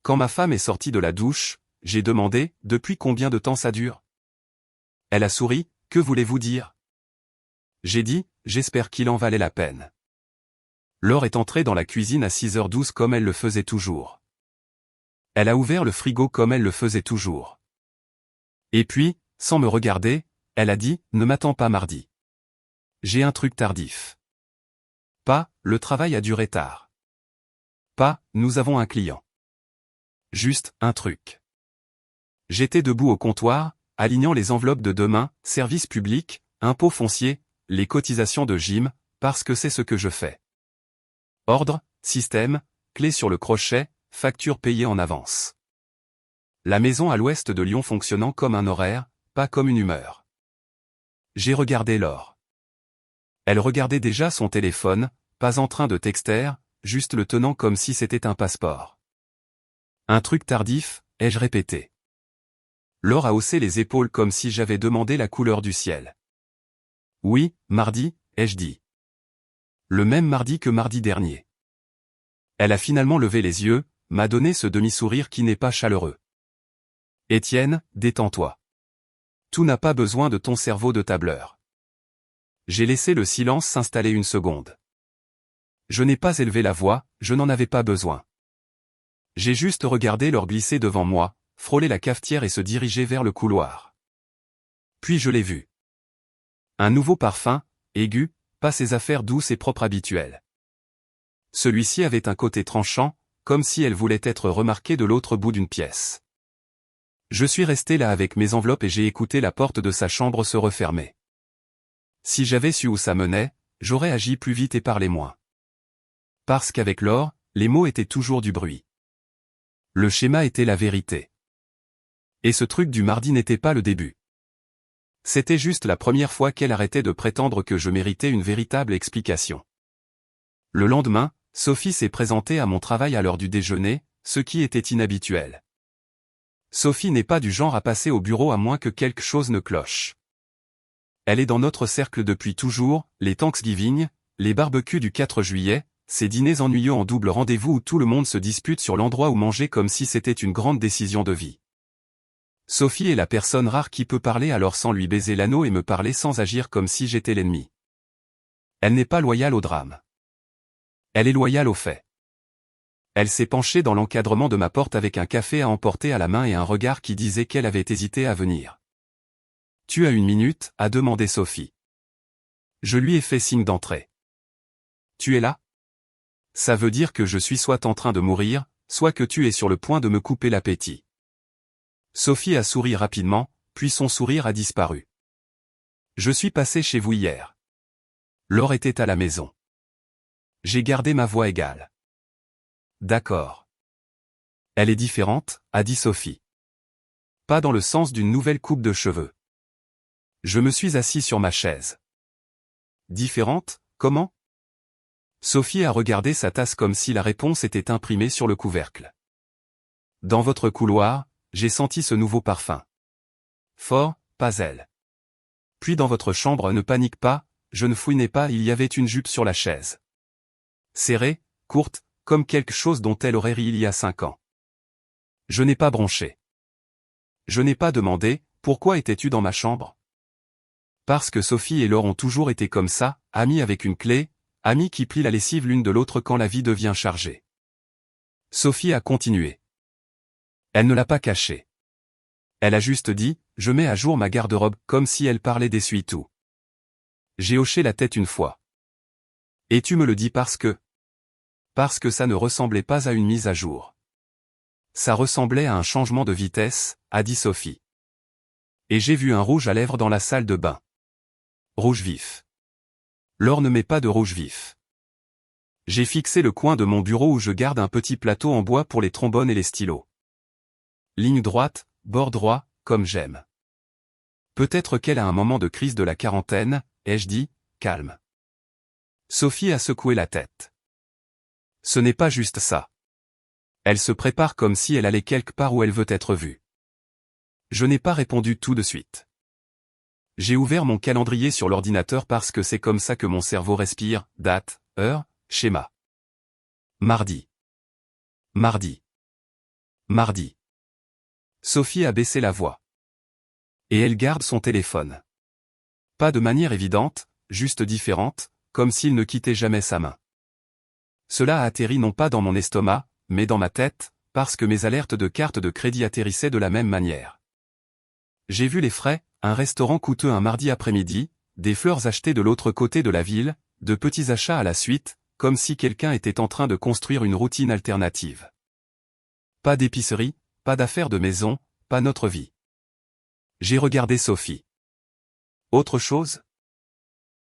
Quand ma femme est sortie de la douche, j'ai demandé « Depuis combien de temps ça dure ?» Elle a souri « Que voulez-vous dire ?» J'ai dit « J'espère qu'il en valait la peine. » Laure est entrée dans la cuisine à 6h12 comme elle le faisait toujours. Elle a ouvert le frigo comme elle le faisait toujours. Et puis, sans me regarder, elle a dit « Ne m'attends pas mardi. J'ai un truc tardif. » Pas « Le travail a duré tard. » Pas « Nous avons un client. » Juste un truc. J'étais debout au comptoir, alignant les enveloppes de demain, service public, impôts fonciers, les cotisations de gym, parce que c'est ce que je fais. Ordre, système, clé sur le crochet, facture payée en avance. La maison à l'ouest de Lyon fonctionnant comme un horaire, pas comme une humeur. J'ai regardé Laure. Elle regardait déjà son téléphone, pas en train de texter, juste le tenant comme si c'était un passeport. Un truc tardif, ai-je répété. Laure a haussé les épaules comme si j'avais demandé la couleur du ciel. Oui, mardi, ai-je dit. Le même mardi que mardi dernier. Elle a finalement levé les yeux, m'a donné ce demi-sourire qui n'est pas chaleureux. Étienne, détends-toi. Tout n'a pas besoin de ton cerveau de tableur. J'ai laissé le silence s'installer une seconde. Je n'ai pas élevé la voix, je n'en avais pas besoin. J'ai juste regardé Laure glisser devant moi, frôler la cafetière et se diriger vers le couloir. Puis je l'ai vue. Un nouveau parfum, aigu, pas ses affaires douces et propres habituelles. Celui-ci avait un côté tranchant, comme si elle voulait être remarquée de l'autre bout d'une pièce. Je suis resté là avec mes enveloppes et j'ai écouté la porte de sa chambre se refermer. Si j'avais su où ça menait, j'aurais agi plus vite et parlé moins. Parce qu'avec Laure, les mots étaient toujours du bruit. Le schéma était la vérité. Et ce truc du mardi n'était pas le début. C'était juste la première fois qu'elle arrêtait de prétendre que je méritais une véritable explication. Le lendemain, Sophie s'est présentée à mon travail à l'heure du déjeuner, ce qui était inhabituel. Sophie n'est pas du genre à passer au bureau à moins que quelque chose ne cloche. Elle est dans notre cercle depuis toujours, les Thanksgiving, les barbecues du 4 juillet, ces dîners ennuyeux en double rendez-vous où tout le monde se dispute sur l'endroit où manger comme si c'était une grande décision de vie. Sophie est la personne rare qui peut parler alors sans lui baiser l'anneau et me parler sans agir comme si j'étais l'ennemi. Elle n'est pas loyale au drame. Elle est loyale aux faits. Elle s'est penchée dans l'encadrement de ma porte avec un café à emporter à la main et un regard qui disait qu'elle avait hésité à venir. « Tu as une minute ?» a demandé Sophie. Je lui ai fait signe d'entrer. « Tu es là ? Ça veut dire que je suis soit en train de mourir, soit que tu es sur le point de me couper l'appétit. » Sophie a souri rapidement, puis son sourire a disparu. « Je suis passé chez vous hier. Laure était à la maison. J'ai gardé ma voix égale. » D'accord. Elle est différente, a dit Sophie. Pas dans le sens d'une nouvelle coupe de cheveux. Je me suis assis sur ma chaise. Différente, comment ? Sophie a regardé sa tasse comme si la réponse était imprimée sur le couvercle. Dans votre couloir, j'ai senti ce nouveau parfum. Fort, pas elle. Puis dans votre chambre, ne panique pas, je ne fouinais pas, il y avait une jupe sur la chaise. Serrée, courte, comme quelque chose dont elle aurait ri il y a 5 ans. Je n'ai pas bronché. Je n'ai pas demandé, pourquoi étais-tu dans ma chambre ? Parce que Sophie et Laure ont toujours été comme ça, amies avec une clé, amies qui plient la lessive l'une de l'autre quand la vie devient chargée. Sophie a continué. Elle ne l'a pas caché. Elle a juste dit, je mets à jour ma garde-robe, comme si elle parlait d'essuie-tout. J'ai hoché la tête une fois. Et tu me le dis parce que ça ne ressemblait pas à une mise à jour. Ça ressemblait à un changement de vitesse, a dit Sophie. Et j'ai vu un rouge à lèvres dans la salle de bain. Rouge vif. Laure ne met pas de rouge vif. J'ai fixé le coin de mon bureau où je garde un petit plateau en bois pour les trombones et les stylos. Ligne droite, bord droit, comme j'aime. Peut-être qu'elle a un moment de crise de la quarantaine, ai-je dit, calme. Sophie a secoué la tête. Ce n'est pas juste ça. Elle se prépare comme si elle allait quelque part où elle veut être vue. Je n'ai pas répondu tout de suite. J'ai ouvert mon calendrier sur l'ordinateur parce que c'est comme ça que mon cerveau respire, date, heure, schéma. Mardi. Mardi. Mardi. Sophie a baissé la voix. Et elle garde son téléphone. Pas de manière évidente, juste différente, comme s'il ne quittait jamais sa main. Cela a atterri non pas dans mon estomac, mais dans ma tête, parce que mes alertes de carte de crédit atterrissaient de la même manière. J'ai vu les frais, un restaurant coûteux un mardi après-midi, des fleurs achetées de l'autre côté de la ville, de petits achats à la suite, comme si quelqu'un était en train de construire une routine alternative. Pas d'épicerie, pas d'affaires de maison, pas notre vie. J'ai regardé Sophie. Autre chose?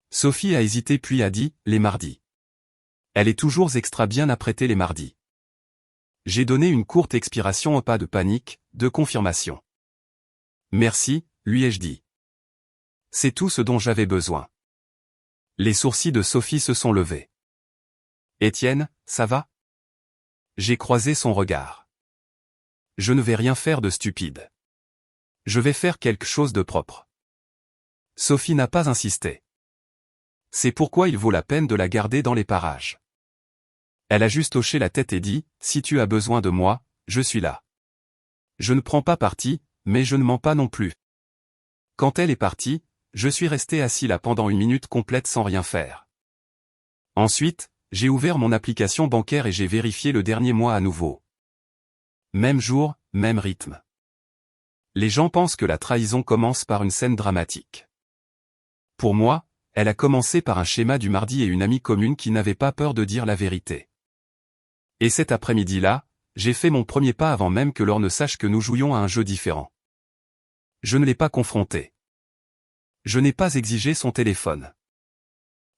Sophie a hésité puis a dit, les mardis. Elle est toujours extra bien apprêtée les mardis. J'ai donné une courte expiration au pas de panique, de confirmation. Merci, lui ai-je dit. C'est tout ce dont j'avais besoin. Les sourcils de Sophie se sont levés. Étienne, ça va? J'ai croisé son regard. Je ne vais rien faire de stupide. Je vais faire quelque chose de propre. Sophie n'a pas insisté. C'est pourquoi il vaut la peine de la garder dans les parages. Elle a juste hoché la tête et dit, si tu as besoin de moi, je suis là. Je ne prends pas parti, mais je ne mens pas non plus. Quand elle est partie, je suis resté assis là pendant une minute complète sans rien faire. Ensuite, j'ai ouvert mon application bancaire et j'ai vérifié le dernier mois à nouveau. Même jour, même rythme. Les gens pensent que la trahison commence par une scène dramatique. Pour moi, elle a commencé par un schéma du mardi et une amie commune qui n'avait pas peur de dire la vérité. Et cet après-midi-là, j'ai fait mon premier pas avant même que Laure ne sache que nous jouions à un jeu différent. Je ne l'ai pas confrontée. Je n'ai pas exigé son téléphone.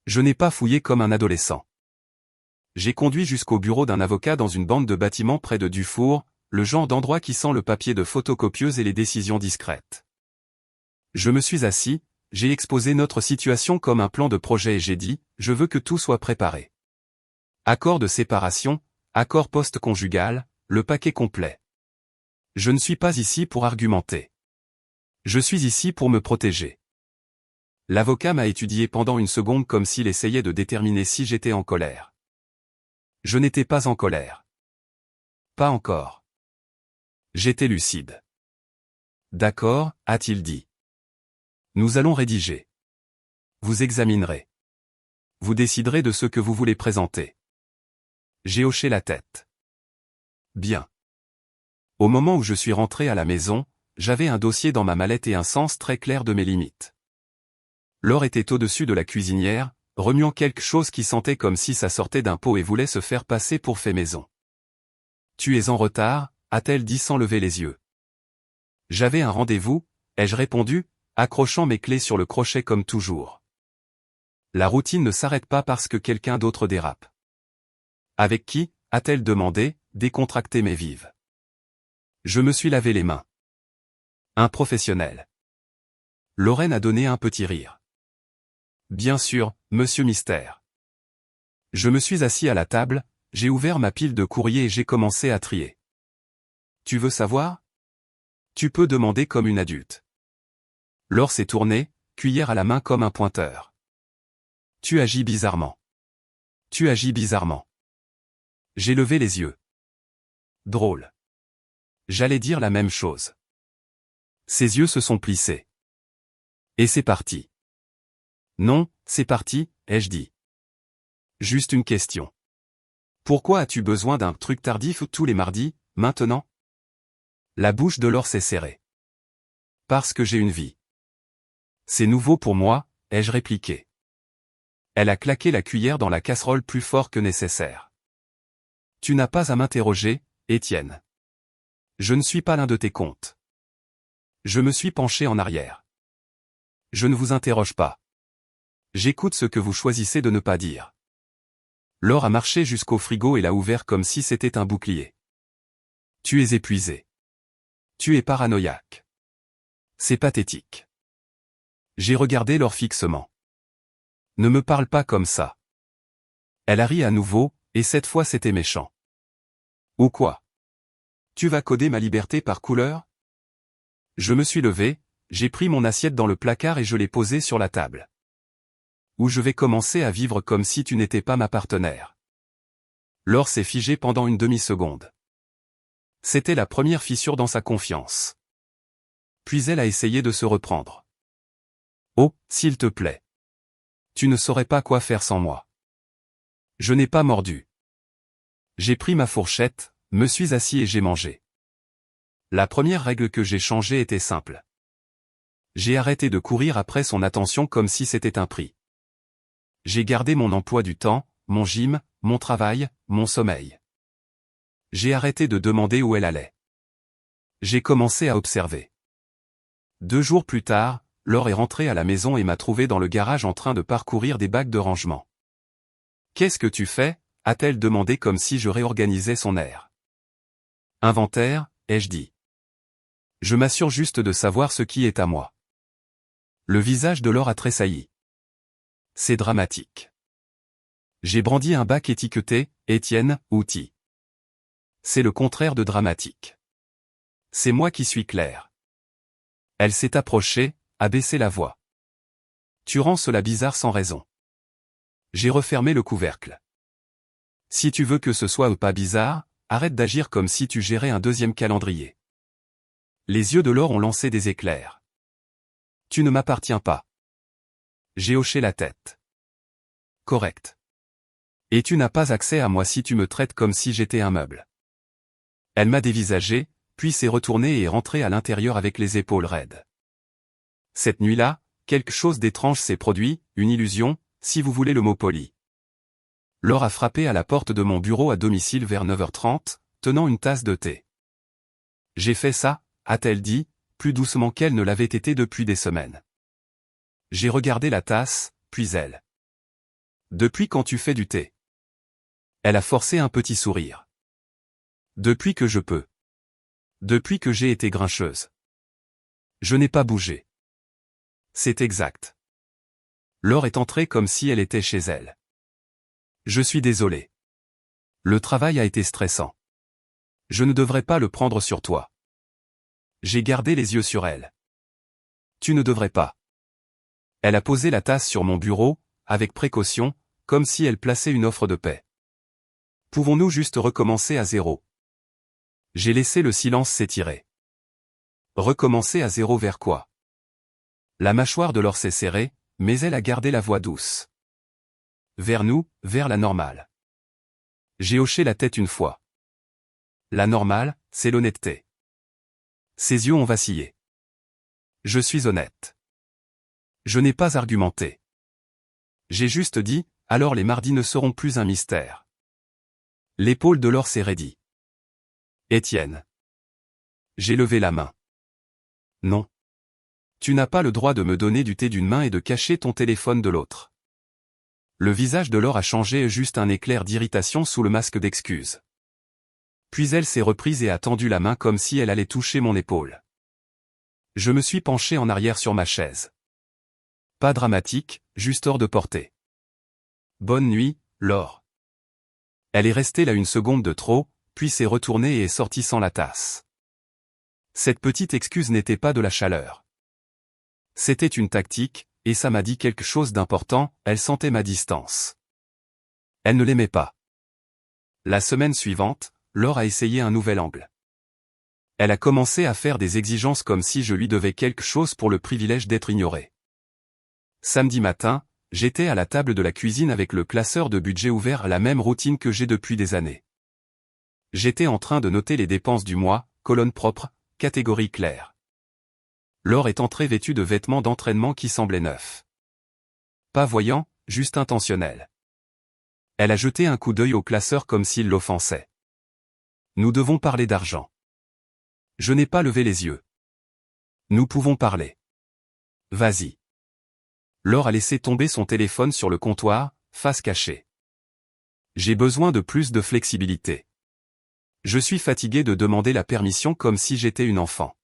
Je n'ai pas fouillé comme un adolescent. J'ai conduit jusqu'au bureau d'un avocat dans une bande de bâtiments près de Dufour, le genre d'endroit qui sent le papier de photocopieuse et les décisions discrètes. Je me suis assis, j'ai exposé notre situation comme un plan de projet et j'ai dit, je veux que tout soit préparé. Accord de séparation, accord post-conjugal, le paquet complet. Je ne suis pas ici pour argumenter. Je suis ici pour me protéger. L'avocat m'a étudié pendant une seconde comme s'il essayait de déterminer si j'étais en colère. Je n'étais pas en colère. Pas encore. J'étais lucide. D'accord, a-t-il dit. Nous allons rédiger. Vous examinerez. Vous déciderez de ce que vous voulez présenter. J'ai hoché la tête. Bien. Au moment où je suis rentré à la maison, j'avais un dossier dans ma mallette et un sens très clair de mes limites. Laure était au-dessus de la cuisinière, remuant quelque chose qui sentait comme si ça sortait d'un pot et voulait se faire passer pour fait maison. Tu es en retard, a-t-elle dit sans lever les yeux. J'avais un rendez-vous, ai-je répondu, accrochant mes clés sur le crochet comme toujours. La routine ne s'arrête pas parce que quelqu'un d'autre dérape. Avec qui, a-t-elle demandé, décontracté mais vive. Je me suis lavé les mains. Un professionnel. Lorraine a donné un petit rire. Bien sûr, monsieur Mystère. Je me suis assis à la table, j'ai ouvert ma pile de courrier et j'ai commencé à trier. Tu veux savoir? Tu peux demander comme une adulte. Laure s'est tournée, cuillère à la main comme un pointeur. Tu agis bizarrement. Tu agis bizarrement. J'ai levé les yeux. Drôle. J'allais dire la même chose. Ses yeux se sont plissés. Et c'est parti. Non, c'est parti, ai-je dit. Juste une question. Pourquoi as-tu besoin d'un truc tardif tous les mardis, maintenant? La bouche de Laure s'est serrée. Parce que j'ai une vie. C'est nouveau pour moi, ai-je répliqué. Elle a claqué la cuillère dans la casserole plus fort que nécessaire. Tu n'as pas à m'interroger, Étienne. Je ne suis pas l'un de tes contes. Je me suis penché en arrière. Je ne vous interroge pas. J'écoute ce que vous choisissez de ne pas dire. Laure a marché jusqu'au frigo et l'a ouvert comme si c'était un bouclier. Tu es épuisé. Tu es paranoïaque. C'est pathétique. J'ai regardé Laure fixement. Ne me parle pas comme ça. Elle a ri à nouveau, et cette fois c'était méchant. Ou quoi? Tu vas coder ma liberté par couleur? Je me suis levé, j'ai pris mon assiette dans le placard et je l'ai posée sur la table. Ou je vais commencer à vivre comme si tu n'étais pas ma partenaire. Laure s'est figée pendant une demi-seconde. C'était la première fissure dans sa confiance. Puis elle a essayé de se reprendre. Oh, s'il te plaît. Tu ne saurais pas quoi faire sans moi. Je n'ai pas mordu. J'ai pris ma fourchette, me suis assis et j'ai mangé. La première règle que j'ai changée était simple. J'ai arrêté de courir après son attention comme si c'était un prix. J'ai gardé mon emploi du temps, mon gym, mon travail, mon sommeil. J'ai arrêté de demander où elle allait. J'ai commencé à observer. 2 jours plus tard, Laure est rentrée à la maison et m'a trouvé dans le garage en train de parcourir des bacs de rangement. « Qu'est-ce que tu fais » a-t-elle demandé comme si je réorganisais son air. « Inventaire » ai-je dit. « Je m'assure juste de savoir ce qui est à moi. » Le visage de Laure a tressailli. C'est dramatique. J'ai brandi un bac étiqueté « Étienne, outil ». C'est le contraire de dramatique. C'est moi qui suis clair. Elle s'est approchée, a baissé la voix. Tu rends cela bizarre sans raison. J'ai refermé le couvercle. Si tu veux que ce soit pas bizarre, arrête d'agir comme si tu gérais un deuxième calendrier. Les yeux de Laure ont lancé des éclairs. Tu ne m'appartiens pas. J'ai hoché la tête. Correct. Et tu n'as pas accès à moi si tu me traites comme si j'étais un meuble. Elle m'a dévisagé, puis s'est retournée et est rentrée à l'intérieur avec les épaules raides. Cette nuit-là, quelque chose d'étrange s'est produit, une illusion, si vous voulez le mot poli. Laure a frappé à la porte de mon bureau à domicile vers 9h30, tenant une tasse de thé. J'ai fait ça, a-t-elle dit, plus doucement qu'elle ne l'avait été depuis des semaines. J'ai regardé la tasse, puis elle. Depuis quand tu fais du thé? Elle a forcé un petit sourire. Depuis que je peux. Depuis que j'ai été grincheuse. Je n'ai pas bougé. C'est exact. Laure est entrée comme si elle était chez elle. Je suis désolé. Le travail a été stressant. Je ne devrais pas le prendre sur toi. J'ai gardé les yeux sur elle. Tu ne devrais pas. Elle a posé la tasse sur mon bureau, avec précaution, comme si elle plaçait une offre de paix. Pouvons-nous juste recommencer à zéro? J'ai laissé le silence s'étirer. Recommencer à zéro vers quoi? La mâchoire de Laure s'est serrée, mais elle a gardé la voix douce. Vers nous, vers la normale. J'ai hoché la tête une fois. La normale, c'est l'honnêteté. Ses yeux ont vacillé. Je suis honnête. Je n'ai pas argumenté. J'ai juste dit, alors les mardis ne seront plus un mystère. L'épaule de Laure s'est raidie. Étienne. J'ai levé la main. Non. Tu n'as pas le droit de me donner du thé d'une main et de cacher ton téléphone de l'autre. Le visage de Laure a changé, juste un éclair d'irritation sous le masque d'excuses. Puis elle s'est reprise et a tendu la main comme si elle allait toucher mon épaule. Je me suis penché en arrière sur ma chaise. Pas dramatique, juste hors de portée. Bonne nuit, Laure. Elle est restée là une seconde de trop, puis s'est retournée et est sortie sans la tasse. Cette petite excuse n'était pas de la chaleur. C'était une tactique, et ça m'a dit quelque chose d'important, elle sentait ma distance. Elle ne l'aimait pas. La semaine suivante, Laure a essayé un nouvel angle. Elle a commencé à faire des exigences comme si je lui devais quelque chose pour le privilège d'être ignoré. Samedi matin, j'étais à la table de la cuisine avec le classeur de budget ouvert, la même routine que j'ai depuis des années. J'étais en train de noter les dépenses du mois, colonne propre, catégorie claire. Laure est entrée vêtue de vêtements d'entraînement qui semblaient neufs. Pas voyant, juste intentionnel. Elle a jeté un coup d'œil au classeur comme s'il l'offensait. Nous devons parler d'argent. Je n'ai pas levé les yeux. Nous pouvons parler. Vas-y. Laure a laissé tomber son téléphone sur le comptoir, face cachée. J'ai besoin de plus de flexibilité. Je suis fatigué de demander la permission comme si j'étais une enfant.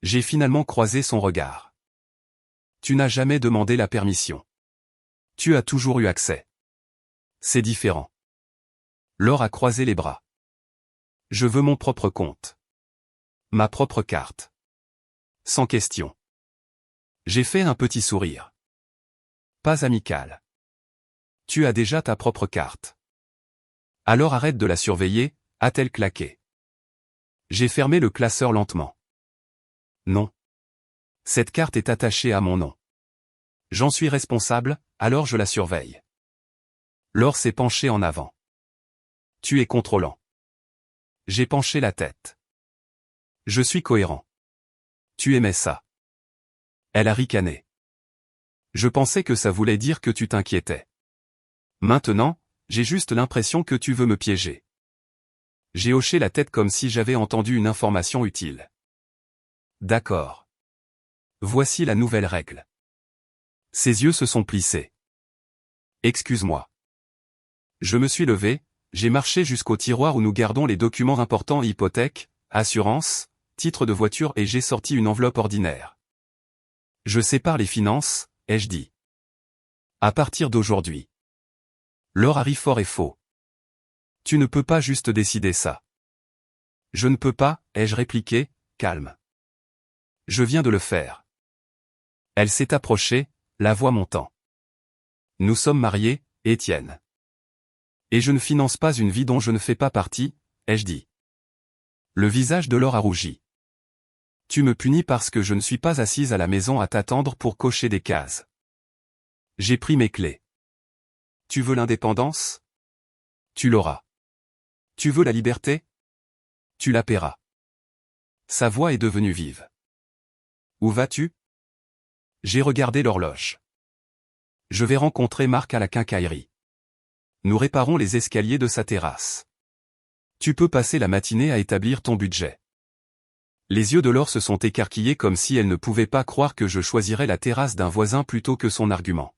J'ai finalement croisé son regard. Tu n'as jamais demandé la permission. Tu as toujours eu accès. C'est différent. Laure a croisé les bras. Je veux mon propre compte. Ma propre carte. Sans question. J'ai fait un petit sourire. Pas amical. Tu as déjà ta propre carte. Alors arrête de la surveiller, a-t-elle claqué. J'ai fermé le classeur lentement. Non. Cette carte est attachée à mon nom. J'en suis responsable, alors je la surveille. Laure s'est penchée en avant. Tu es contrôlant. J'ai penché la tête. Je suis cohérent. Tu aimais ça. Elle a ricané. Je pensais que ça voulait dire que tu t'inquiétais. Maintenant, j'ai juste l'impression que tu veux me piéger. J'ai hoché la tête comme si j'avais entendu une information utile. D'accord. Voici la nouvelle règle. Ses yeux se sont plissés. Excuse-moi. Je me suis levé, j'ai marché jusqu'au tiroir où nous gardons les documents importants hypothèque, assurance, titre de voiture et j'ai sorti une enveloppe ordinaire. Je sépare les finances, ai-je dit. À partir d'aujourd'hui. Laure a ri fort et faux. Tu ne peux pas juste décider ça. Je ne peux pas, ai-je répliqué, calme. Je viens de le faire. Elle s'est approchée, la voix montant. Nous sommes mariés, Étienne. Et je ne finance pas une vie dont je ne fais pas partie, ai-je dit. Le visage de Laure a rougi. Tu me punis parce que je ne suis pas assise à la maison à t'attendre pour cocher des cases. J'ai pris mes clés. Tu veux l'indépendance? Tu l'auras. Tu veux la liberté? Tu la paieras. Sa voix est devenue vive. Où vas-tu? J'ai regardé l'horloge. Je vais rencontrer Marc à la quincaillerie. Nous réparons les escaliers de sa terrasse. Tu peux passer la matinée à établir ton budget. Les yeux de Laure se sont écarquillés comme si elle ne pouvait pas croire que je choisirais la terrasse d'un voisin plutôt que son argument.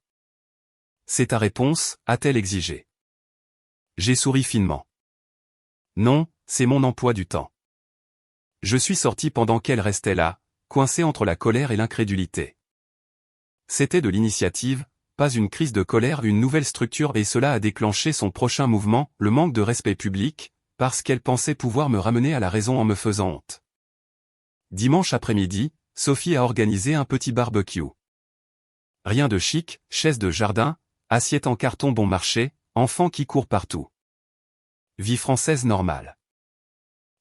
C'est ta réponse, a-t-elle exigé. J'ai souri finement. Non, c'est mon emploi du temps. Je suis sorti pendant qu'elle restait là, coincée entre la colère et l'incrédulité. C'était de l'initiative, pas une crise de colère, une nouvelle structure et cela a déclenché son prochain mouvement, le manque de respect public, parce qu'elle pensait pouvoir me ramener à la raison en me faisant honte. Dimanche après-midi, Sophie a organisé un petit barbecue. Rien de chic, chaise de jardin, assiette en carton bon marché, enfants qui courent partout. Vie française normale.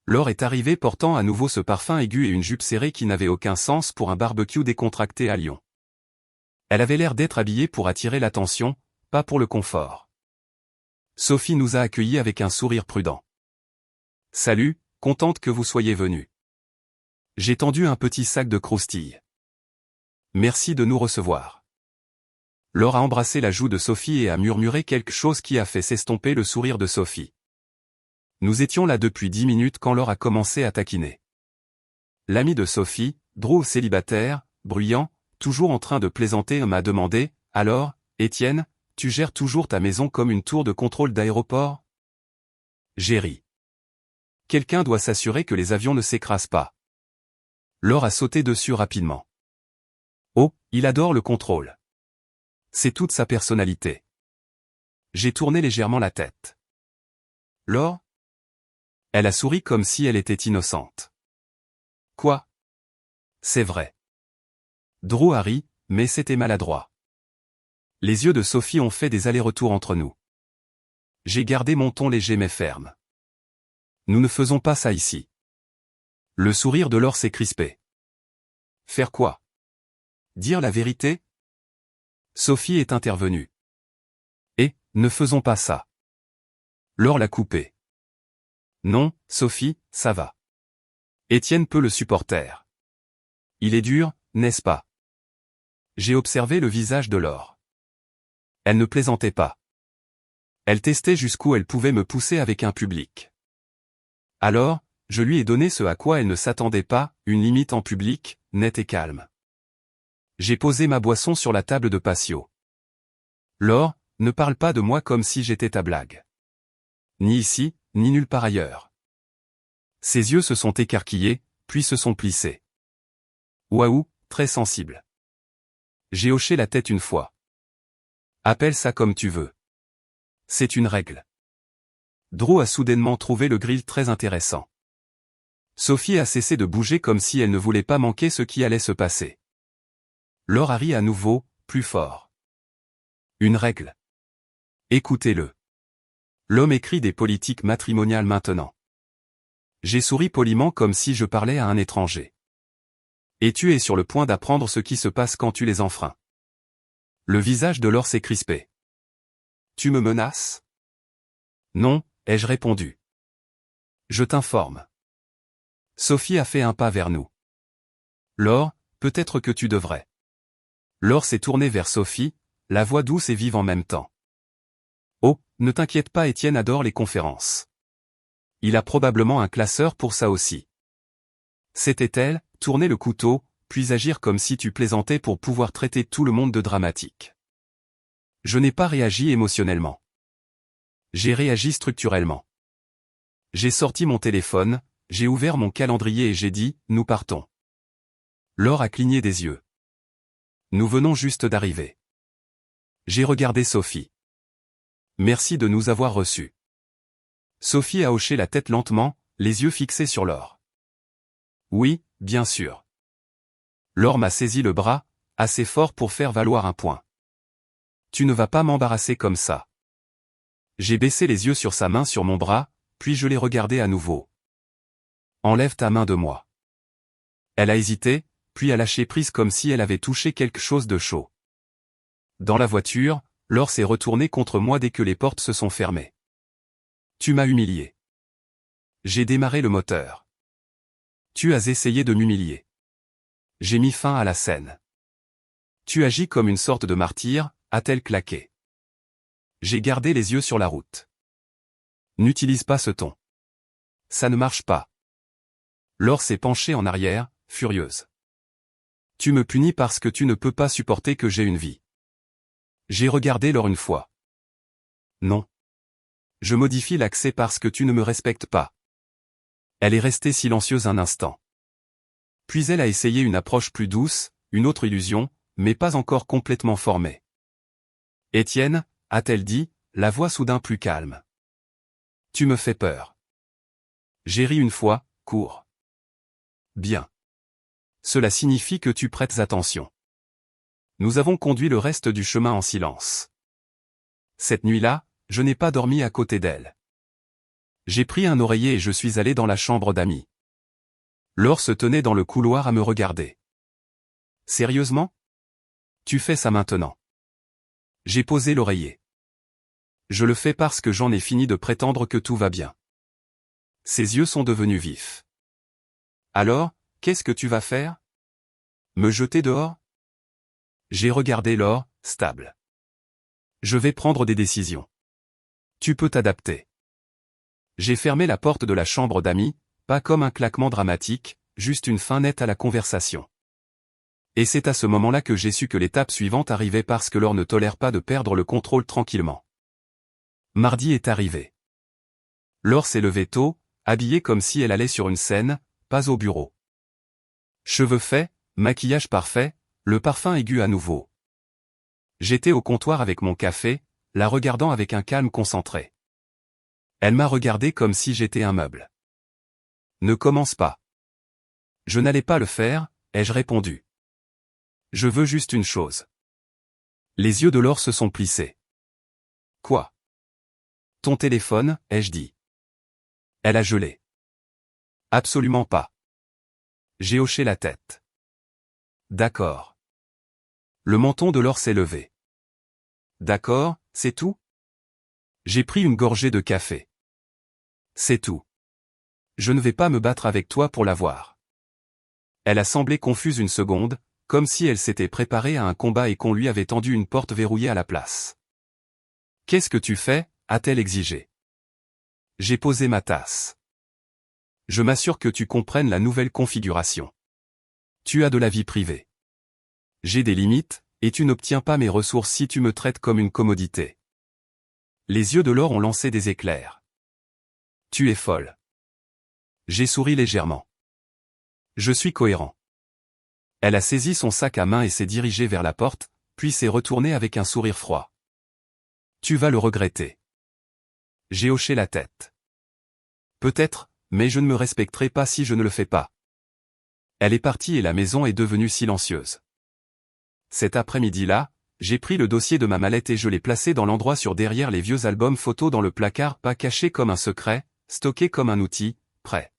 Laure est arrivée portant à nouveau ce parfum aigu et une jupe serrée qui n'avait aucun sens pour un barbecue décontracté à Lyon. Elle avait l'air d'être habillée pour attirer l'attention, pas pour le confort. Sophie nous a accueillis avec un sourire prudent. Salut, contente que vous soyez venus. J'ai tendu un petit sac de croustilles. Merci de nous recevoir. Laure a embrassé la joue de Sophie et a murmuré quelque chose qui a fait s'estomper le sourire de Sophie. Nous étions là depuis 10 minutes quand Laure a commencé à taquiner. L'ami de Sophie, Drew célibataire, bruyant, toujours en train de plaisanter, m'a demandé, « Alors, Étienne, tu gères toujours ta maison comme une tour de contrôle d'aéroport ?» J'ai ri. Quelqu'un doit s'assurer que les avions ne s'écrasent pas. Laure a sauté dessus rapidement. Oh, il adore le contrôle. C'est toute sa personnalité. J'ai tourné légèrement la tête. Laure? Elle a souri comme si elle était innocente. Quoi? C'est vrai. Drew a ri, mais c'était maladroit. Les yeux de Sophie ont fait des allers-retours entre nous. J'ai gardé mon ton léger mais ferme. Nous ne faisons pas ça ici. Le sourire de Laure s'est crispé. Faire quoi? Dire la vérité? Sophie est intervenue. Et, ne faisons pas ça. Laure l'a coupé. Non, Sophie, ça va. Étienne peut le supporter. Il est dur, n'est-ce pas? J'ai observé le visage de Laure. Elle ne plaisantait pas. Elle testait jusqu'où elle pouvait me pousser avec un public. Alors, je lui ai donné ce à quoi elle ne s'attendait pas, une limite en public, nette et calme. J'ai posé ma boisson sur la table de patio. Laure, ne parle pas de moi comme si j'étais ta blague. Ni ici, ni nulle part ailleurs. Ses yeux se sont écarquillés, puis se sont plissés. Waouh, très sensible. J'ai hoché la tête une fois. Appelle ça comme tu veux. C'est une règle. Drew a soudainement trouvé le grill très intéressant. Sophie a cessé de bouger comme si elle ne voulait pas manquer ce qui allait se passer. Laure a ri à nouveau, plus fort. Une règle. Écoutez-le. L'homme écrit des politiques matrimoniales maintenant. J'ai souri poliment comme si je parlais à un étranger. Et tu es sur le point d'apprendre ce qui se passe quand tu les enfreins. Le visage de Laure s'est crispé. Tu me menaces? Non, ai-je répondu. Je t'informe. Sophie a fait un pas vers nous. Laure, peut-être que tu devrais. Laure s'est tournée vers Sophie, la voix douce et vive en même temps. Oh, ne t'inquiète pas, Étienne adore les conférences. Il a probablement un classeur pour ça aussi. C'était-elle, tourner le couteau, puis agir comme si tu plaisantais pour pouvoir traiter tout le monde de dramatique. Je n'ai pas réagi émotionnellement. J'ai réagi structurellement. J'ai sorti mon téléphone, j'ai ouvert mon calendrier et j'ai dit, nous partons. Laure a cligné des yeux. Nous venons juste d'arriver. J'ai regardé Sophie. Merci de nous avoir reçus. Sophie a hoché la tête lentement, les yeux fixés sur Laure. Oui, bien sûr. Laure m'a saisi le bras, assez fort pour faire valoir un point. Tu ne vas pas m'embarrasser comme ça. J'ai baissé les yeux sur sa main sur mon bras, puis je l'ai regardé à nouveau. Enlève ta main de moi. Elle a hésité, puis a lâché prise comme si elle avait touché quelque chose de chaud. Dans la voiture, Laure s'est retournée contre moi dès que les portes se sont fermées. Tu m'as humilié. J'ai démarré le moteur. Tu as essayé de m'humilier. J'ai mis fin à la scène. Tu agis comme une sorte de martyr, a-t-elle claqué. J'ai gardé les yeux sur la route. N'utilise pas ce ton. Ça ne marche pas. Laure s'est penchée en arrière, furieuse. Tu me punis parce que tu ne peux pas supporter que j'ai une vie. J'ai regardé Laure une fois. Non. Je modifie l'accès parce que tu ne me respectes pas. Elle est restée silencieuse un instant. Puis elle a essayé une approche plus douce, une autre illusion, mais pas encore complètement formée. Étienne, a-t-elle dit, la voix soudain plus calme. Tu me fais peur. J'ai ri une fois, court. Bien. Cela signifie que tu prêtes attention. Nous avons conduit le reste du chemin en silence. Cette nuit-là, je n'ai pas dormi à côté d'elle. J'ai pris un oreiller et je suis allé dans la chambre d'amis. Laure se tenait dans le couloir à me regarder. Sérieusement? Tu fais ça maintenant. J'ai posé l'oreiller. Je le fais parce que j'en ai fini de prétendre que tout va bien. Ses yeux sont devenus vifs. Alors, qu'est-ce que tu vas faire? Me jeter dehors? J'ai regardé Laure, stable. Je vais prendre des décisions. Tu peux t'adapter. J'ai fermé la porte de la chambre d'amis, pas comme un claquement dramatique, juste une fin nette à la conversation. Et c'est à ce moment-là que j'ai su que l'étape suivante arrivait parce que Laure ne tolère pas de perdre le contrôle tranquillement. Mardi est arrivé. Laure s'est levée tôt, habillée comme si elle allait sur une scène, pas au bureau. Cheveux faits, maquillage parfait, le parfum aigu à nouveau. J'étais au comptoir avec mon café, la regardant avec un calme concentré. Elle m'a regardé comme si j'étais un meuble. Ne commence pas. Je n'allais pas le faire, ai-je répondu. Je veux juste une chose. Les yeux de Laure se sont plissés. Quoi? Ton téléphone, ai-je dit. Elle a gelé. Absolument pas. J'ai hoché la tête. D'accord. Le menton de Laure s'est levé. D'accord, c'est tout? J'ai pris une gorgée de café. C'est tout. Je ne vais pas me battre avec toi pour l'avoir. Elle a semblé confuse une seconde, comme si elle s'était préparée à un combat et qu'on lui avait tendu une porte verrouillée à la place. Qu'est-ce que tu fais? A-t-elle exigé. J'ai posé ma tasse. Je m'assure que tu comprennes la nouvelle configuration. Tu as de la vie privée. J'ai des limites, et tu n'obtiens pas mes ressources si tu me traites comme une commodité. Les yeux de Laure ont lancé des éclairs. Tu es folle. J'ai souri légèrement. Je suis cohérent. Elle a saisi son sac à main et s'est dirigée vers la porte, puis s'est retournée avec un sourire froid. Tu vas le regretter. J'ai hoché la tête. Peut-être, mais je ne me respecterai pas si je ne le fais pas. Elle est partie et la maison est devenue silencieuse. Cet après-midi-là, j'ai pris le dossier de ma mallette et je l'ai placé dans l'endroit sur derrière les vieux albums photos dans le placard, pas caché comme un secret, stocké comme un outil, prêt.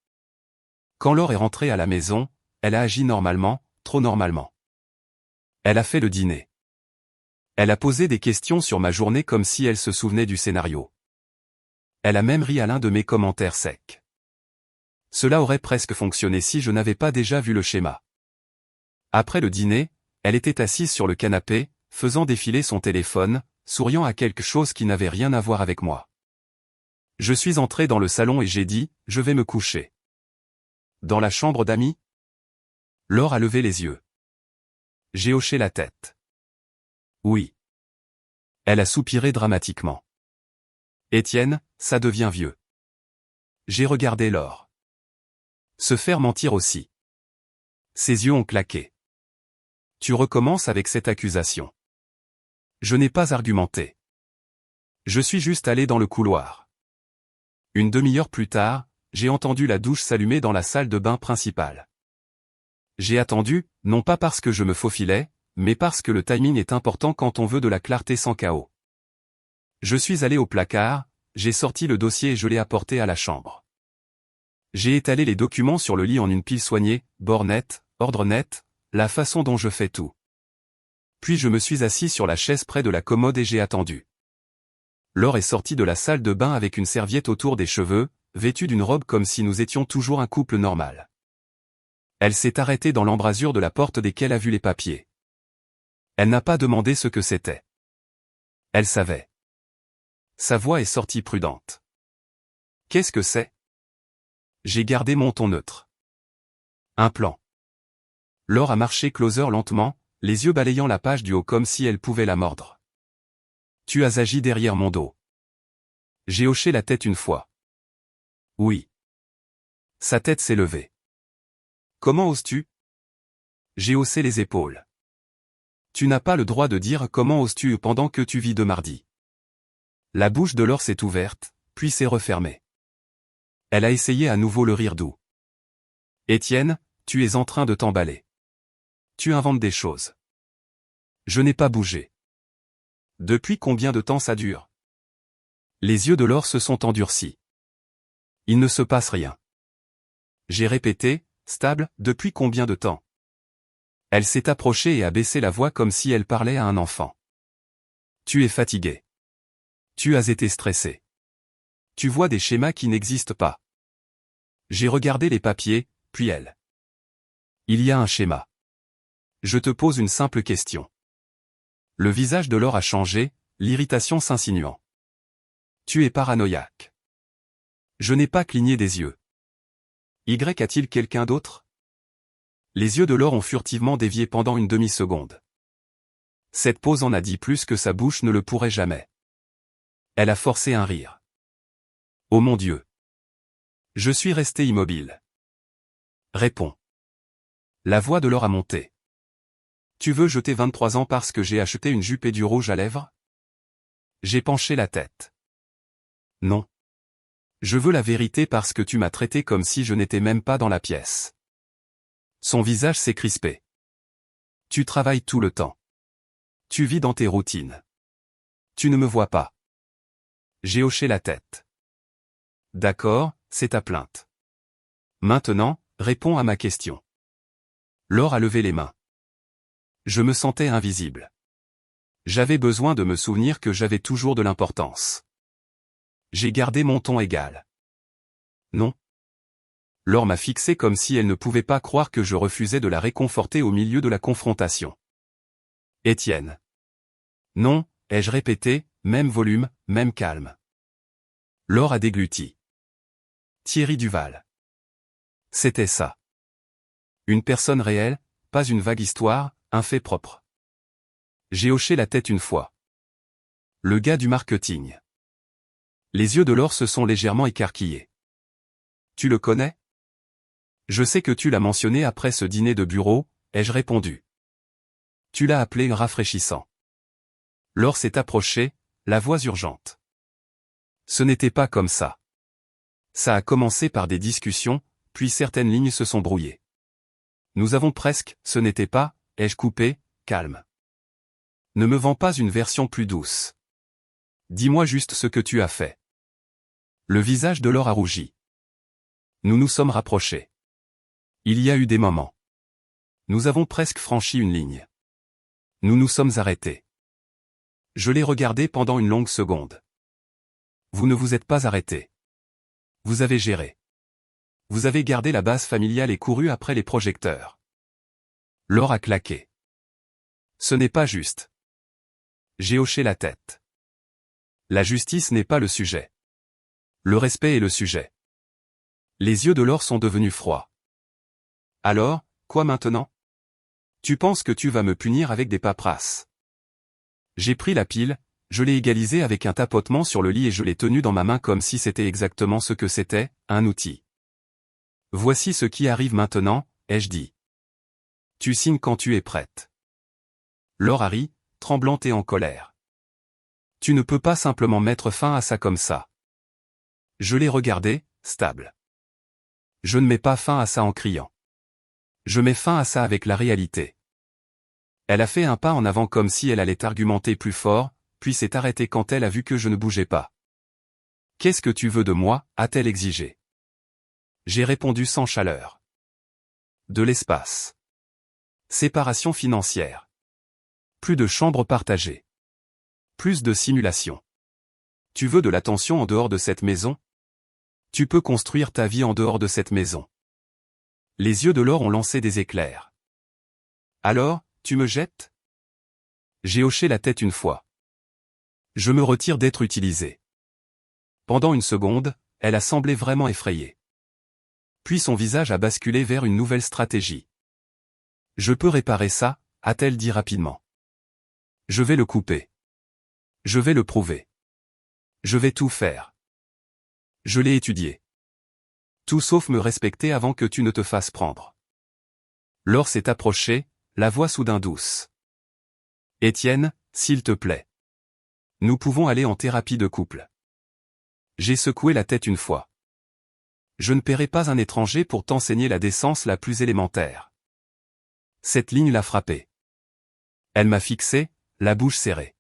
Quand Laure est rentrée à la maison, elle a agi normalement, trop normalement. Elle a fait le dîner. Elle a posé des questions sur ma journée comme si elle se souvenait du scénario. Elle a même ri à l'un de mes commentaires secs. Cela aurait presque fonctionné si je n'avais pas déjà vu le schéma. Après le dîner, elle était assise sur le canapé, faisant défiler son téléphone, souriant à quelque chose qui n'avait rien à voir avec moi. Je suis entré dans le salon et j'ai dit, je vais me coucher. Dans la chambre d'amis? Laure a levé les yeux. J'ai hoché la tête. Oui. Elle a soupiré dramatiquement. Étienne, ça devient vieux. J'ai regardé Laure. Se faire mentir aussi. Ses yeux ont claqué. Tu recommences avec cette accusation. Je n'ai pas argumenté. Je suis juste allé dans le couloir. Une demi-heure plus tard, j'ai entendu la douche s'allumer dans la salle de bain principale. J'ai attendu, non pas parce que je me faufilais, mais parce que le timing est important quand on veut de la clarté sans chaos. Je suis allé au placard, j'ai sorti le dossier et je l'ai apporté à la chambre. J'ai étalé les documents sur le lit en une pile soignée, bord net, ordre net, la façon dont je fais tout. Puis je me suis assis sur la chaise près de la commode et j'ai attendu. Laure est sortie de la salle de bain avec une serviette autour des cheveux, vêtue d'une robe comme si nous étions toujours un couple normal. Elle s'est arrêtée dans l'embrasure de la porte dès qu'elle a vu les papiers. Elle n'a pas demandé ce que c'était. Elle savait. Sa voix est sortie prudente. Qu'est-ce que c'est? J'ai gardé mon ton neutre. Un plan. Laure a marché closer lentement, les yeux balayant la page du haut comme si elle pouvait la mordre. Tu as agi derrière mon dos. J'ai hoché la tête une fois. Oui. Sa tête s'est levée. Comment oses-tu? J'ai haussé les épaules. Tu n'as pas le droit de dire comment oses-tu pendant que tu vis de mardi. La bouche de Laure s'est ouverte, puis s'est refermée. Elle a essayé à nouveau le rire doux. Étienne, tu es en train de t'emballer. Tu inventes des choses. Je n'ai pas bougé. Depuis combien de temps ça dure? Les yeux de Laure se sont endurcis. Il ne se passe rien. J'ai répété, stable, depuis combien de temps? Elle s'est approchée et a baissé la voix comme si elle parlait à un enfant. Tu es fatigué. Tu as été stressé. Tu vois des schémas qui n'existent pas. J'ai regardé les papiers, puis elle. Il y a un schéma. Je te pose une simple question. Le visage de Laure a changé, l'irritation s'insinuant. Tu es paranoïaque. Je n'ai pas cligné des yeux. Y a-t-il quelqu'un d'autre? Les yeux de Laure ont furtivement dévié pendant une demi-seconde. Cette pause en a dit plus que sa bouche ne le pourrait jamais. Elle a forcé un rire. Oh mon Dieu! Je suis resté immobile. Réponds. La voix de Laure a monté. Tu veux jeter 23 ans parce que j'ai acheté une jupe et du rouge à lèvres? J'ai penché la tête. Non. Je veux la vérité parce que tu m'as traité comme si je n'étais même pas dans la pièce. Son visage s'est crispé. Tu travailles tout le temps. Tu vis dans tes routines. Tu ne me vois pas. J'ai hoché la tête. D'accord, c'est ta plainte. Maintenant, réponds à ma question. Laure a levé les mains. Je me sentais invisible. J'avais besoin de me souvenir que j'avais toujours de l'importance. J'ai gardé mon ton égal. Non. Laure m'a fixé comme si elle ne pouvait pas croire que je refusais de la réconforter au milieu de la confrontation. Étienne. Non, ai-je répété, même volume, même calme. Laure a dégluti. Thierry Duval. C'était ça. Une personne réelle, pas une vague histoire, un fait propre. J'ai hoché la tête une fois. Le gars du marketing. Les yeux de Laure se sont légèrement écarquillés. Tu le connais? Je sais que tu l'as mentionné après ce dîner de bureau, ai-je répondu. Tu l'as appelé rafraîchissant. Laure s'est approchée, la voix urgente. Ce n'était pas comme ça. Ça a commencé par des discussions, puis certaines lignes se sont brouillées. Nous avons presque, ce n'était pas, ai-je coupé, calme. Ne me vends pas une version plus douce. Dis-moi juste ce que tu as fait. Le visage de Laure a rougi. Nous nous sommes rapprochés. Il y a eu des moments. Nous avons presque franchi une ligne. Nous nous sommes arrêtés. Je l'ai regardé pendant une longue seconde. Vous ne vous êtes pas arrêté. Vous avez géré. Vous avez gardé la base familiale et couru après les projecteurs. Laure a claqué. Ce n'est pas juste. J'ai hoché la tête. La justice n'est pas le sujet. Le respect est le sujet. Les yeux de Laure sont devenus froids. Alors, quoi maintenant? Tu penses que tu vas me punir avec des paperasses? J'ai pris la pile, je l'ai égalisée avec un tapotement sur le lit et je l'ai tenue dans ma main comme si c'était exactement ce que c'était, un outil. Voici ce qui arrive maintenant, ai-je dit. Tu signes quand tu es prête. Laure a ri, tremblante et en colère. Tu ne peux pas simplement mettre fin à ça comme ça. Je l'ai regardé, stable. Je ne mets pas fin à ça en criant. Je mets fin à ça avec la réalité. Elle a fait un pas en avant comme si elle allait argumenter plus fort, puis s'est arrêtée quand elle a vu que je ne bougeais pas. Qu'est-ce que tu veux de moi, a-t-elle exigé. J'ai répondu sans chaleur. De l'espace. Séparation financière. Plus de chambres partagées. Plus de simulation. Tu veux de l'attention en dehors de cette maison? Tu peux construire ta vie en dehors de cette maison. Les yeux de Laure ont lancé des éclairs. Alors, tu me jettes? J'ai hoché la tête une fois. Je me retire d'être utilisé. Pendant une seconde, elle a semblé vraiment effrayée. Puis son visage a basculé vers une nouvelle stratégie. Je peux réparer ça, a-t-elle dit rapidement. Je vais le couper. Je vais le prouver. Je vais tout faire. Je l'ai étudié. Tout sauf me respecter avant que tu ne te fasses prendre. Laure s'est approchée, la voix soudain douce. Étienne, s'il te plaît. Nous pouvons aller en thérapie de couple. J'ai secoué la tête une fois. Je ne paierai pas un étranger pour t'enseigner la décence la plus élémentaire. Cette ligne l'a frappée. Elle m'a fixé, la bouche serrée.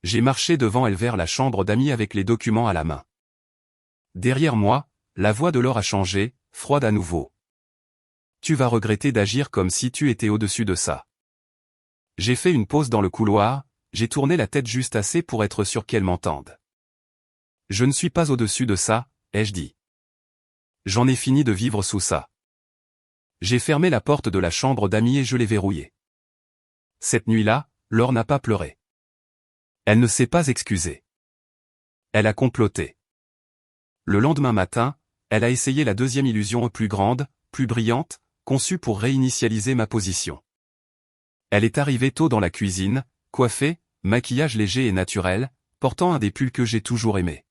J'ai marché devant elle vers la chambre d'amis avec les documents à la main. Derrière moi, la voix de Laure a changé, froide à nouveau. Tu vas regretter d'agir comme si tu étais au-dessus de ça. J'ai fait une pause dans le couloir, j'ai tourné la tête juste assez pour être sûr qu'elle m'entende. Je ne suis pas au-dessus de ça, ai-je dit. J'en ai fini de vivre sous ça. J'ai fermé la porte de la chambre d'amis et je l'ai verrouillée. Cette nuit-là, Laure n'a pas pleuré. Elle ne s'est pas excusée. Elle a comploté. Le lendemain matin, elle a essayé la deuxième illusion plus grande, plus brillante, conçue pour réinitialiser ma position. Elle est arrivée tôt dans la cuisine, coiffée, maquillage léger et naturel, portant un des pulls que j'ai toujours aimé.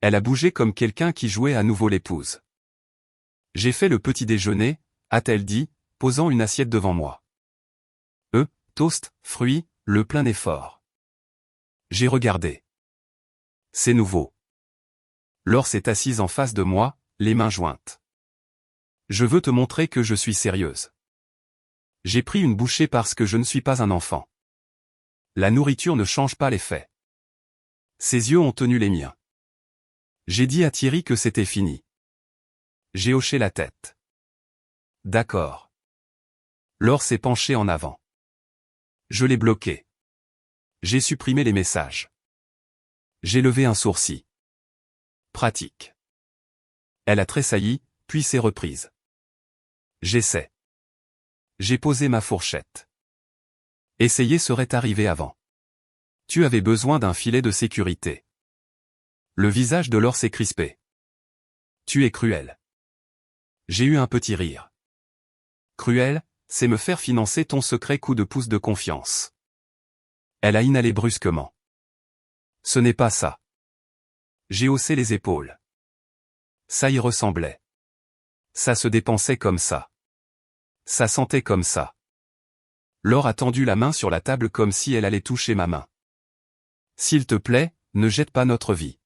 Elle a bougé comme quelqu'un qui jouait à nouveau l'épouse. J'ai fait le petit déjeuner, a-t-elle dit, posant une assiette devant moi. Toast, fruits, le plein effort. J'ai regardé. C'est nouveau. Laure s'est assise en face de moi, les mains jointes. Je veux te montrer que je suis sérieuse. J'ai pris une bouchée parce que je ne suis pas un enfant. La nourriture ne change pas les faits. Ses yeux ont tenu les miens. J'ai dit à Thierry que c'était fini. J'ai hoché la tête. D'accord. Laure s'est penchée en avant. Je l'ai bloqué. J'ai supprimé les messages. J'ai levé un sourcil. Pratique. Elle a tressailli, puis s'est reprise. J'essaie. J'ai posé ma fourchette. Essayer serait arrivé avant. Tu avais besoin d'un filet de sécurité. Le visage de Laure s'est crispé. Tu es cruel. J'ai eu un petit rire. Cruel, c'est me faire financer ton secret coup de pouce de confiance. Elle a inhalé brusquement. Ce n'est pas ça. J'ai haussé les épaules. Ça y ressemblait. Ça se dépensait comme ça. Ça sentait comme ça. Laure a tendu la main sur la table comme si elle allait toucher ma main. S'il te plaît, ne jette pas notre vie.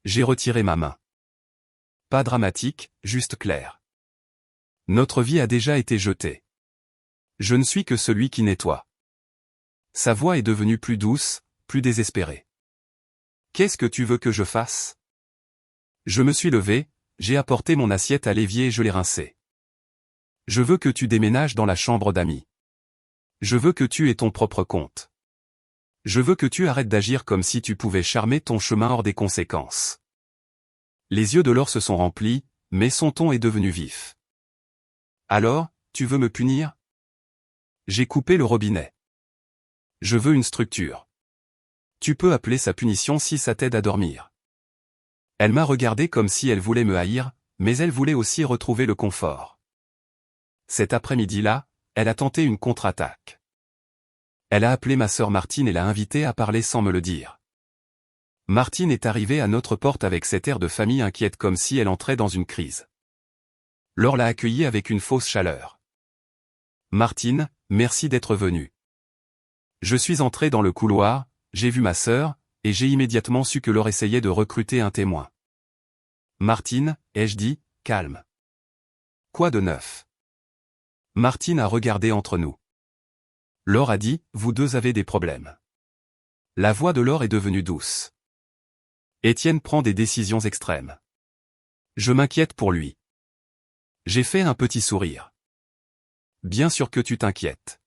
J'ai retiré ma main. Pas dramatique, juste clair. Notre vie a déjà été jetée. Je ne suis que celui qui nettoie. Sa voix est devenue plus douce, plus désespérée. Qu'est-ce que tu veux que je fasse? Je me suis levé, j'ai apporté mon assiette à l'évier et je l'ai rincée. Je veux que tu déménages dans la chambre d'amis. Je veux que tu aies ton propre compte. Je veux que tu arrêtes d'agir comme si tu pouvais charmer ton chemin hors des conséquences. Les yeux de Laure se sont remplis, mais son ton est devenu vif. Alors, tu veux me punir? J'ai coupé le robinet. Je veux une structure. Tu peux appeler ça punition si ça t'aide à dormir. Elle m'a regardé comme si elle voulait me haïr, mais elle voulait aussi retrouver le confort. Cet après-midi-là, elle a tenté une contre-attaque. Elle a appelé ma sœur Martine et l'a invitée à parler sans me le dire. Martine est arrivée à notre porte avec cet air de famille inquiète comme si elle entrait dans une crise. Laure l'a accueillie avec une fausse chaleur. Martine, merci d'être venue. Je suis entré dans le couloir, j'ai vu ma sœur, et j'ai immédiatement su que Laure essayait de recruter un témoin. Martine, ai-je dit, calme. Quoi de neuf? Martine a regardé entre nous. Laure a dit, vous deux avez des problèmes. La voix de Laure est devenue douce. Étienne prend des décisions extrêmes. Je m'inquiète pour lui. J'ai fait un petit sourire. Bien sûr que tu t'inquiètes.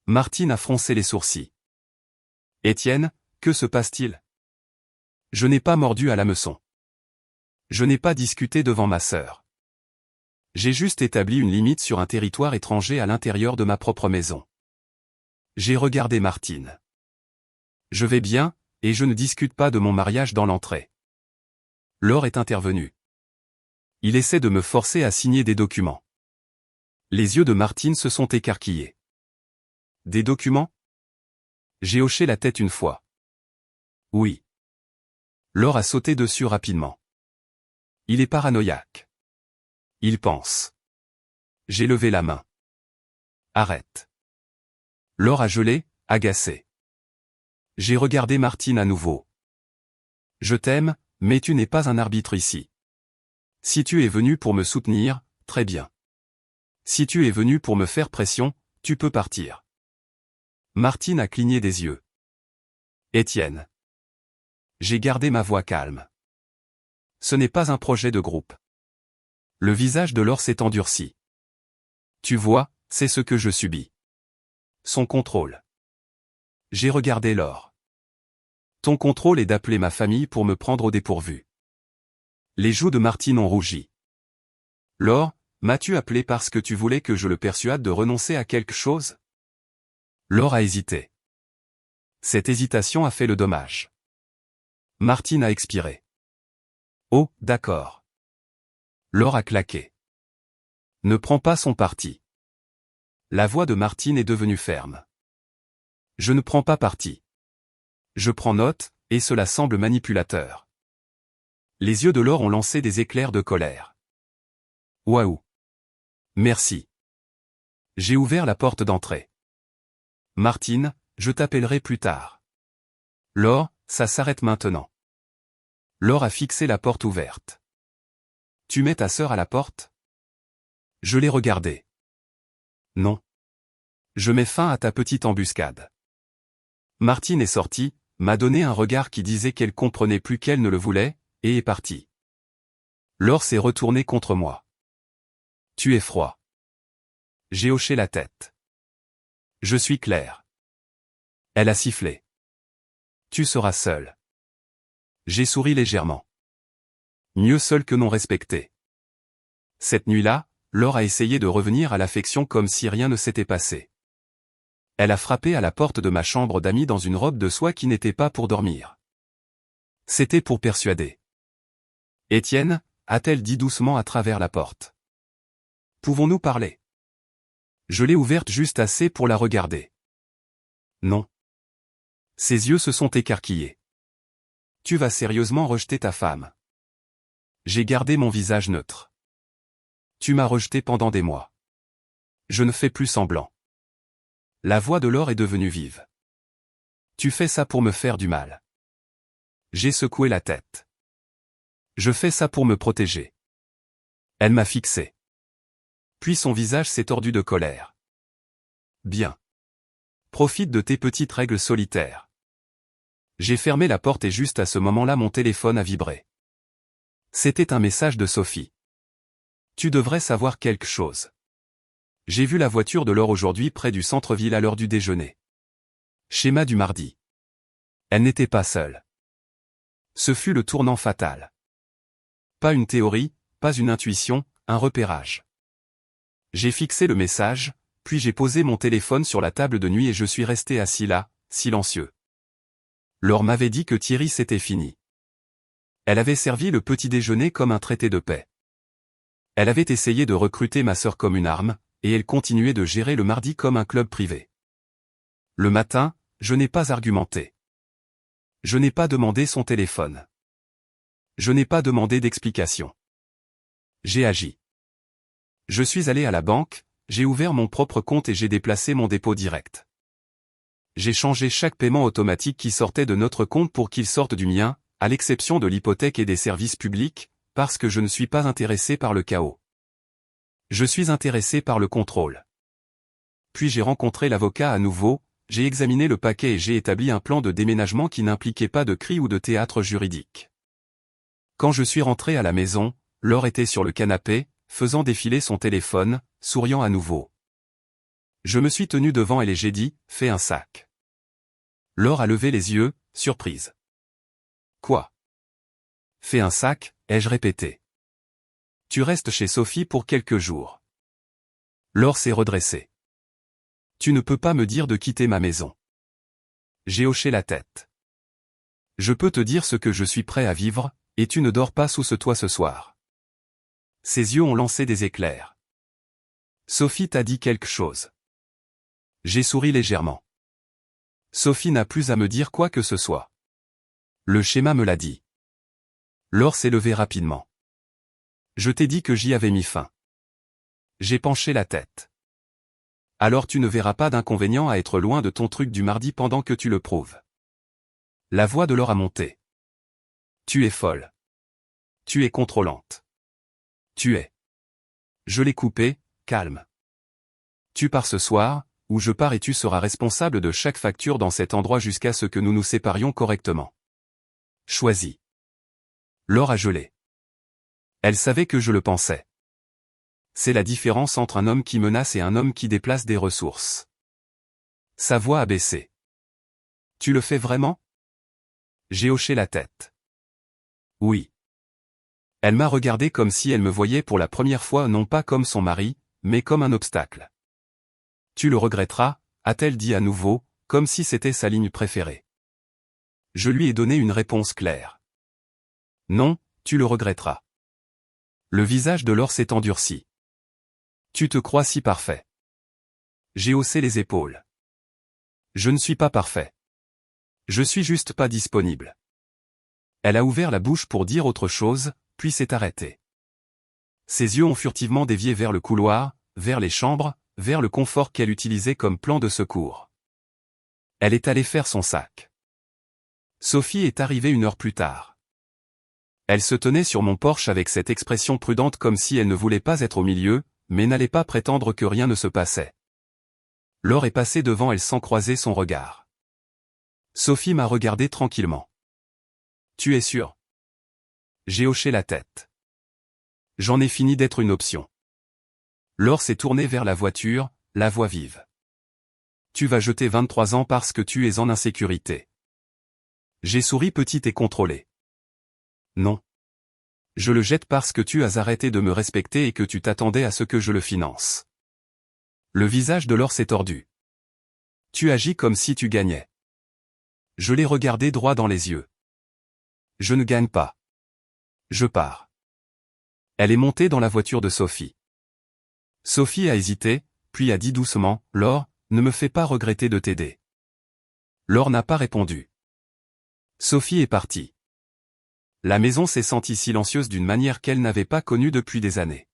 Martine a froncé les sourcils. Étienne, que se passe-t-il? Je n'ai pas mordu à l'hameçon. Je n'ai pas discuté devant ma sœur. J'ai juste établi une limite sur un territoire étranger à l'intérieur de ma propre maison. J'ai regardé Martine. Je vais bien, et je ne discute pas de mon mariage dans l'entrée. Laure est intervenue. Il essaie de me forcer à signer des documents. Les yeux de Martine se sont écarquillés. Des documents? J'ai hoché la tête une fois. Oui. Laure a sauté dessus rapidement. Il est paranoïaque. Il pense. J'ai levé la main. Arrête. Laure a gelé, agacée. J'ai regardé Martine à nouveau. Je t'aime, mais tu n'es pas un arbitre ici. Si tu es venu pour me soutenir, très bien. Si tu es venu pour me faire pression, tu peux partir. Martine a cligné des yeux. Étienne. J'ai gardé ma voix calme. Ce n'est pas un projet de groupe. Le visage de Laure s'est endurci. Tu vois, c'est ce que je subis. Son contrôle. J'ai regardé Laure. Ton contrôle est d'appeler ma famille pour me prendre au dépourvu. Les joues de Martine ont rougi. Laure, m'as-tu appelé parce que tu voulais que je le persuade de renoncer à quelque chose? Laure a hésité. Cette hésitation a fait le dommage. Martine a expiré. Oh, d'accord. Laure a claqué. Ne prends pas son parti. La voix de Martine est devenue ferme. Je ne prends pas parti. Je prends note, et cela semble manipulateur. Les yeux de Laure ont lancé des éclairs de colère. Waouh. Merci. J'ai ouvert la porte d'entrée. Martine, je t'appellerai plus tard. Laure, ça s'arrête maintenant. Laure a fixé la porte ouverte. Tu mets ta sœur à la porte? Je l'ai regardée. Non. Je mets fin à ta petite embuscade. Martine est sortie, m'a donné un regard qui disait qu'elle comprenait plus qu'elle ne le voulait, et est partie. Laure s'est retournée contre moi. Tu es froid. J'ai hoché la tête. Je suis clair. Elle a sifflé. Tu seras seul. J'ai souri légèrement. Mieux seul que non respecté. Cette nuit-là, Laure a essayé de revenir à l'affection comme si rien ne s'était passé. Elle a frappé à la porte de ma chambre d'amis dans une robe de soie qui n'était pas pour dormir. C'était pour persuader. Étienne, a-t-elle dit doucement à travers la porte. Pouvons-nous parler? Je l'ai ouverte juste assez pour la regarder. Non. Ses yeux se sont écarquillés. Tu vas sérieusement rejeter ta femme? J'ai gardé mon visage neutre. Tu m'as rejeté pendant des mois. Je ne fais plus semblant. La voix de Laure est devenue vive. Tu fais ça pour me faire du mal. J'ai secoué la tête. Je fais ça pour me protéger. Elle m'a fixé. Puis son visage s'est tordu de colère. Bien. Profite de tes petites règles solitaires. J'ai fermé la porte et juste à ce moment-là mon téléphone a vibré. C'était un message de Sophie. Tu devrais savoir quelque chose. J'ai vu la voiture de Laure aujourd'hui près du centre-ville à l'heure du déjeuner. Schéma du mardi. Elle n'était pas seule. Ce fut le tournant fatal. Pas une théorie, pas une intuition, un repérage. J'ai fixé le message, puis j'ai posé mon téléphone sur la table de nuit et je suis resté assis là, silencieux. Laure m'avait dit que Thierry c'était fini. Elle avait servi le petit déjeuner comme un traité de paix. Elle avait essayé de recruter ma sœur comme une arme, et elle continuait de gérer le mardi comme un club privé. Le matin, je n'ai pas argumenté. Je n'ai pas demandé son téléphone. Je n'ai pas demandé d'explication. J'ai agi. Je suis allé à la banque, j'ai ouvert mon propre compte et j'ai déplacé mon dépôt direct. J'ai changé chaque paiement automatique qui sortait de notre compte pour qu'il sorte du mien, à l'exception de l'hypothèque et des services publics, parce que je ne suis pas intéressé par le chaos. Je suis intéressé par le contrôle. Puis j'ai rencontré l'avocat à nouveau, j'ai examiné le paquet et j'ai établi un plan de déménagement qui n'impliquait pas de cris ou de théâtre juridique. Quand je suis rentré à la maison, Laure était sur le canapé, faisant défiler son téléphone, souriant à nouveau. Je me suis tenu devant elle et j'ai dit, fais un sac. Laure a levé les yeux, surprise. Quoi? Fais un sac, ai-je répété. Tu restes chez Sophie pour quelques jours. Laure s'est redressée. Tu ne peux pas me dire de quitter ma maison. J'ai hoché la tête. Je peux te dire ce que je suis prêt à vivre, et tu ne dors pas sous ce toit ce soir. Ses yeux ont lancé des éclairs. Sophie t'a dit quelque chose. J'ai souri légèrement. Sophie n'a plus à me dire quoi que ce soit. Le schéma me l'a dit. Laure s'est levée rapidement. Je t'ai dit que j'y avais mis fin. J'ai penché la tête. Alors tu ne verras pas d'inconvénient à être loin de ton truc du mardi pendant que tu le prouves. La voix de Laure a monté. Tu es folle. Tu es contrôlante. Tu es. Je l'ai coupé, calme. Tu pars ce soir, ou je pars et tu seras responsable de chaque facture dans cet endroit jusqu'à ce que nous nous séparions correctement. Choisis. Laure a gelé. Elle savait que je le pensais. C'est la différence entre un homme qui menace et un homme qui déplace des ressources. Sa voix a baissé. Tu le fais vraiment? J'ai hoché la tête. Oui. Elle m'a regardé comme si elle me voyait pour la première fois non pas comme son mari, mais comme un obstacle. Tu le regretteras, a-t-elle dit à nouveau, comme si c'était sa ligne préférée. Je lui ai donné une réponse claire. Non, tu le regretteras. Le visage de Laure s'est endurci. Tu te crois si parfait. J'ai haussé les épaules. Je ne suis pas parfait. Je suis juste pas disponible. Elle a ouvert la bouche pour dire autre chose, puis s'est arrêtée. Ses yeux ont furtivement dévié vers le couloir, vers les chambres, vers le confort qu'elle utilisait comme plan de secours. Elle est allée faire son sac. Sophie est arrivée 1 heure plus tard. Elle se tenait sur mon porche avec cette expression prudente comme si elle ne voulait pas être au milieu, mais n'allait pas prétendre que rien ne se passait. Laure est passée devant elle sans croiser son regard. Sophie m'a regardé tranquillement. Tu es sûr? J'ai hoché la tête. J'en ai fini d'être une option. Laure s'est tournée vers la voiture, la voix vive. Tu vas jeter 23 ans parce que tu es en insécurité. J'ai souri petite et contrôlée. Non. Je le jette parce que tu as arrêté de me respecter et que tu t'attendais à ce que je le finance. Le visage de Laure s'est tordu. Tu agis comme si tu gagnais. Je l'ai regardé droit dans les yeux. Je ne gagne pas. Je pars. Elle est montée dans la voiture de Sophie. Sophie a hésité, puis a dit doucement, « Laure, ne me fais pas regretter de t'aider. » Laure n'a pas répondu. Sophie est partie. La maison s'est sentie silencieuse d'une manière qu'elle n'avait pas connue depuis des années.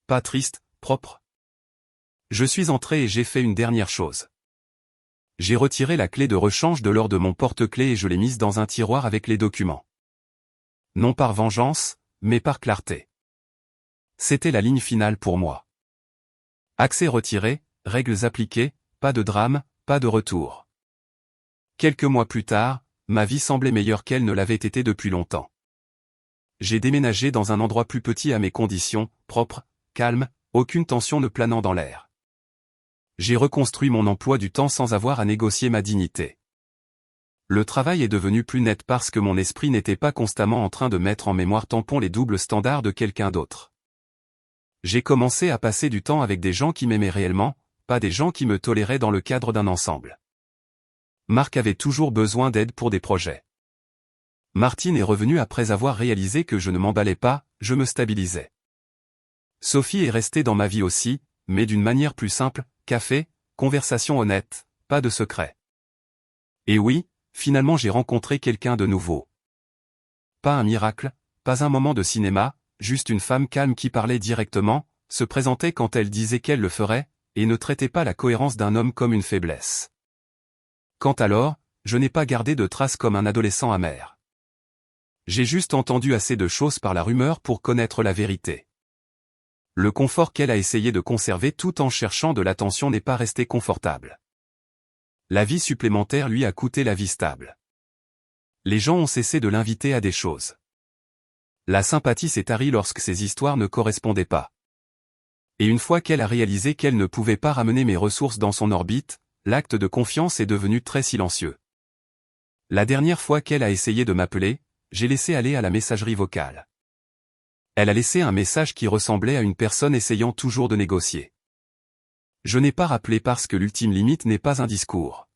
Pas triste, propre. Je suis entré et j'ai fait une dernière chose. J'ai retiré la clé de rechange de Laure de mon porte-clés et je l'ai mise dans un tiroir avec les documents. Non par vengeance, mais par clarté. C'était la ligne finale pour moi. Accès retiré, règles appliquées, pas de drame, pas de retour. Quelques mois plus tard, ma vie semblait meilleure qu'elle ne l'avait été depuis longtemps. J'ai déménagé dans un endroit plus petit à mes conditions, propre, calme, aucune tension ne planant dans l'air. J'ai reconstruit mon emploi du temps sans avoir à négocier ma dignité. Le travail est devenu plus net parce que mon esprit n'était pas constamment en train de mettre en mémoire tampon les doubles standards de quelqu'un d'autre. J'ai commencé à passer du temps avec des gens qui m'aimaient réellement, pas des gens qui me toléraient dans le cadre d'un ensemble. Marc avait toujours besoin d'aide pour des projets. Martine est revenue après avoir réalisé que je ne m'emballais pas, je me stabilisais. Sophie est restée dans ma vie aussi, mais d'une manière plus simple, café, conversation honnête, pas de secret. Et oui, finalement j'ai rencontré quelqu'un de nouveau. Pas un miracle, pas un moment de cinéma, juste une femme calme qui parlait directement, se présentait quand elle disait qu'elle le ferait, et ne traitait pas la cohérence d'un homme comme une faiblesse. Quant alors, je n'ai pas gardé de traces comme un adolescent amer. J'ai juste entendu assez de choses par la rumeur pour connaître la vérité. Le confort qu'elle a essayé de conserver tout en cherchant de l'attention n'est pas resté confortable. La vie supplémentaire lui a coûté la vie stable. Les gens ont cessé de l'inviter à des choses. La sympathie s'est tarie lorsque ses histoires ne correspondaient pas. Et une fois qu'elle a réalisé qu'elle ne pouvait pas ramener mes ressources dans son orbite, l'acte de confiance est devenu très silencieux. La dernière fois qu'elle a essayé de m'appeler, j'ai laissé aller à la messagerie vocale. Elle a laissé un message qui ressemblait à une personne essayant toujours de négocier. Je n'ai pas rappelé parce que l'ultime limite n'est pas un discours.